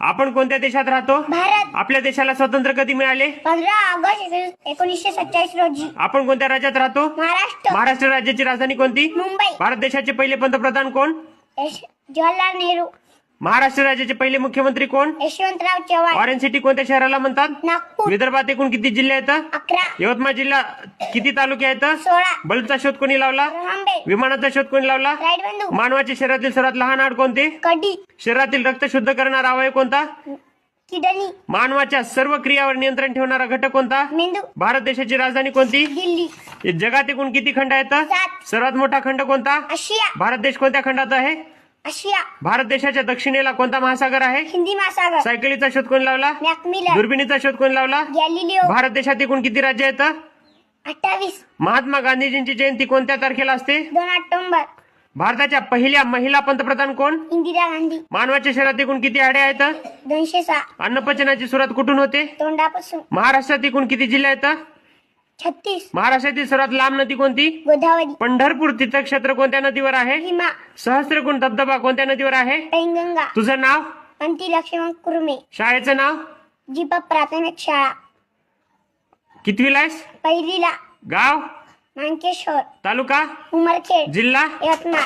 आपण कोणत्या देशात राहतो? भारत. आपल्या देशाला स्वातंत्र्य कधी मिळाले? 15 ऑगस्ट 1947 रोजी. आपण कोणत्या राज्यात राहतो? महाराष्ट्र. महाराष्ट्र राज्याची राजधानी कोणती? मुंबई. भारत देशाचे पहिले पंतप्रधान कोण? जवाहरलाल नेहरू. महाराष्ट्र राज्याचे पहिले मुख्यमंत्री कोण? यशवंतराव चव्हाण. ऑरेंज सिटी कोणत्या शहराला म्हणतात? नागपूर. विदर्भात एकूण किती जिल्हे आहेत? 11. यवतमाळ जिल्हा किती तालुके आहेत? 16. बल्बचा शोध कोणी लावला? रहांबे. विमानाचा शोध कोणी लावला? राईट बंधू. मानवाच्या शरीरातील सर्वात लहान हाड कोणते? कडी. शरीरातील रक्त शुद्ध करणारा अवयव कोणता? किडनी. मानवाच्या सर्व क्रियावर नियंत्रण ठेवणारा घटक कोणता? मेंदू. भारत देशाची राजधानी कोणती? दिल्ली. जगात एकूण किती खंड आहेत? 7. सर्वात मोठा खंड कोणता? आशिया. भारत देश कोणत्या खंडात आहे? आशिया. भारत देशाच्या दक्षिणेला कोणता महासागर आहे? हिंदी महासागर. सायकलीचा शोध कोणी लावला? मॅकमिलन. दुर्बिणीचा शोध कोणी लावला? गॅलिलिओ. भारत देशात एकूण किती राज्य आहेत? 28. महात्मा गांधीजींची जयंती कोणत्या तारखेला असते? 2 ऑक्टोबर. भारताच्या पहिल्या महिला पंतप्रधान कोण? इंदिरा गांधी. मानवाच्या शरीरात एकूण किती हाडे आहेत? 206. अन्नपचनाची सुरुवात कुठून होते? तोंडापासून. महाराष्ट्रात एकूण किती जिल्हे आहेत? 36. महाराष्ट्रातील सर्वात लांब नदी कोणती? गोदावरी. पंढरपूर तीर्थक्षेत्र कोणत्या नदीवर आहे? हिमा. सहस्त्रकुंड धबधबा कोणत्या नदीवर आहे? पैनगंगा. तुझं नाव? अंती लक्ष्मण कुर्मे. शाळेचं नाव? जीपा प्राथमिक शाळा. कितवीला आहेस? पहिलीला. गाव? मांकेश्वर. तालुका? उमरखेड. जिल्हा? यवतमाळ.